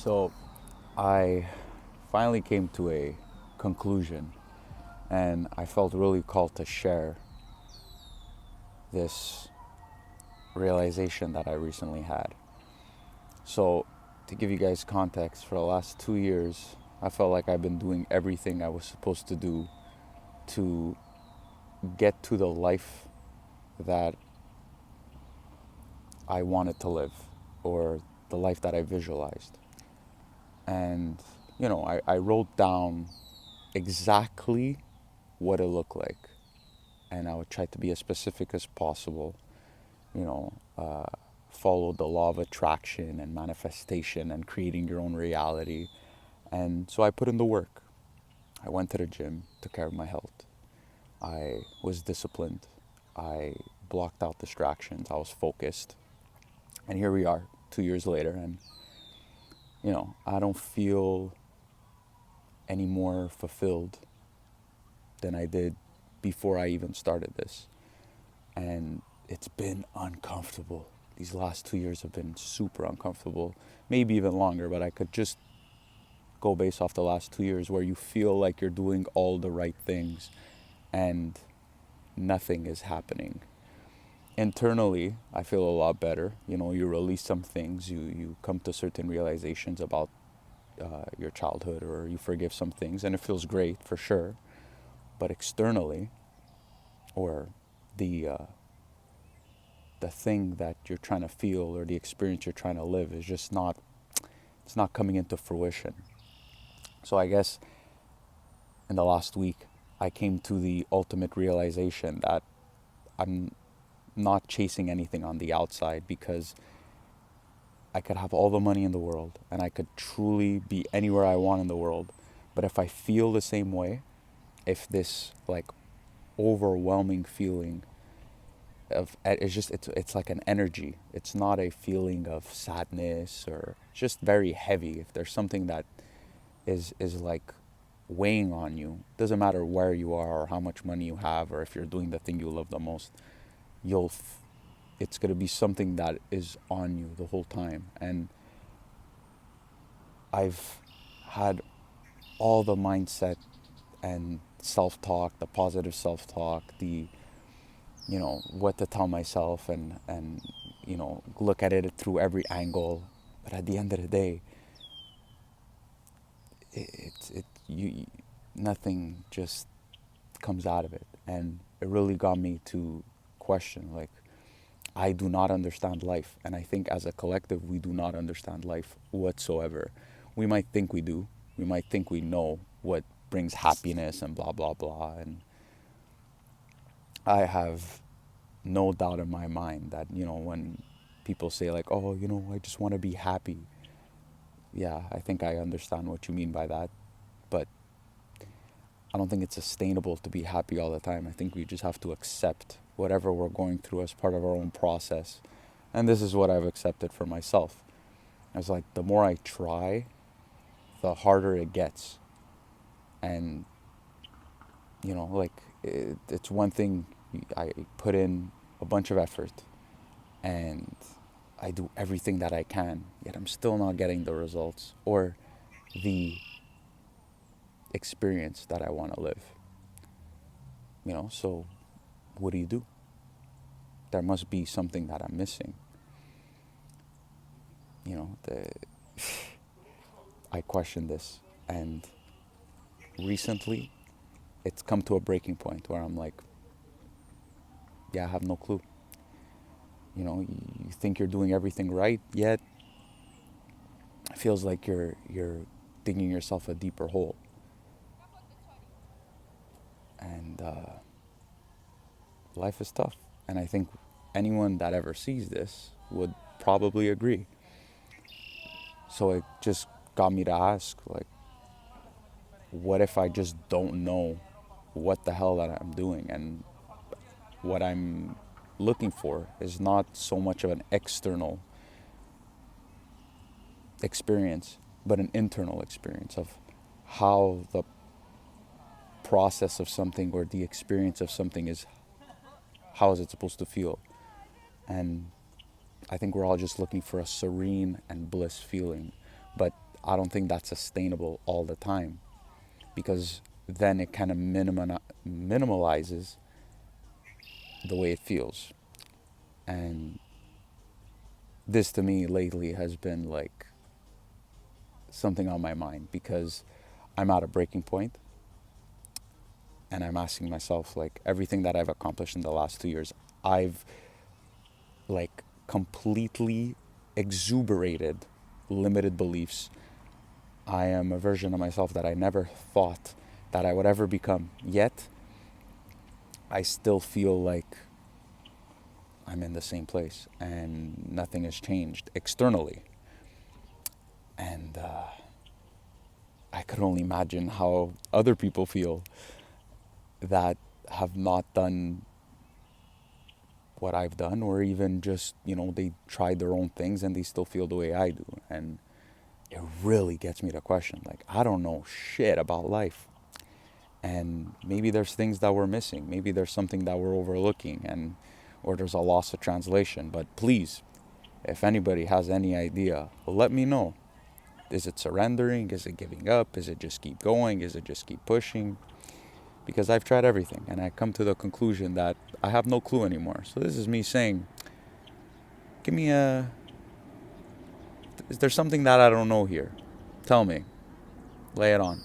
So I finally came to a conclusion, and I felt really called to share this realization that I recently had. So, to give you guys context, for the last 2 years, I felt like I've been doing everything I was supposed to do to get to the life that I wanted to live, or the life that I visualized. And, I wrote down exactly what it looked like. And I would try to be as specific as possible, you know, uh, follow the law of attraction and manifestation and creating your own reality. And so I put in the work. I went to the gym, took care of my health. I was disciplined. I blocked out distractions. I was focused. And here we are, 2 years later. And, I don't feel any more fulfilled than I did before I even started this. And it's been uncomfortable. These last 2 years have been super uncomfortable, maybe even longer, but I could just go based off the last 2 years where you feel like you're doing all the right things and nothing is happening. Internally, I feel a lot better. You release some things, you come to certain realizations about your childhood, or you forgive some things, and it feels great for sure. But externally, or the the thing that you're trying to feel or the experience you're trying to live is just not, it's not coming into fruition. So I guess in the last week I came to the ultimate realization that I'm not chasing anything on the outside, because I could have all the money in the world and I could truly be anywhere I want in the world, but if I feel the same way, if this like overwhelming feeling of, it's like an energy. It's not a feeling of sadness, or just very heavy. If there's something that is like weighing on you, doesn't matter where you are or how much money you have or if you're doing the thing you love the most, you'll it's going to be something that is on you the whole time. And I've had all the mindset and self-talk, the positive self-talk, the what to tell myself, and look at it through every angle. But at the end of the day, it you nothing just comes out of it. And it really got me to question, like, I do not understand life, and I think as a collective we do not understand life whatsoever. We might think we do. We might think we know what brings happiness and blah blah blah. And I have no doubt in my mind that, when people say, like, oh, I just want to be happy. Yeah, I think I understand what you mean by that. But I don't think it's sustainable to be happy all the time. I think we just have to accept whatever we're going through as part of our own process. And this is what I've accepted for myself. It's like the more I try, the harder it gets. And, like, it's one thing, I put in a bunch of effort and I do everything that I can, yet I'm still not getting the results or the experience that I want to live. So what do you do? There must be something that I'm missing. You know, the, I question this, and recently it's come to a breaking point where I'm like, yeah, I have no clue. You think you're doing everything right, yet it feels like you're digging yourself a deeper hole. And life is tough. And I think anyone that ever sees this would probably agree. So it just got me to ask, like, what if I just don't know what the hell that I'm doing? And what I'm looking for is not so much of an external experience, but an internal experience of how the process of something or the experience of something is, how is it supposed to feel? And I think we're all just looking for a serene and bliss feeling. But I don't think that's sustainable all the time, because then it kind of minimalizes the way it feels. And this to me lately has been like something on my mind, because I'm at a breaking point, and I'm asking myself, like, everything that I've accomplished in the last 2 years, I've like completely exuberated limited beliefs. I am a version of myself that I never thought that I would ever become. Yet, I still feel like I'm in the same place and nothing has changed externally. And I could only imagine how other people feel that have not done what I've done, or even just, they tried their own things and they still feel the way I do. And it really gets me to question, like, I don't know shit about life. And maybe there's things that we're missing. Maybe there's something that we're overlooking, and or there's a loss of translation. But please, if anybody has any idea, let me know. Is it surrendering? Is it giving up? Is it just keep going? Is it just keep pushing? Because I've tried everything and I come to the conclusion that I have no clue anymore. So this is me saying, give me a, is there something that I don't know here? Tell me. Lay it on.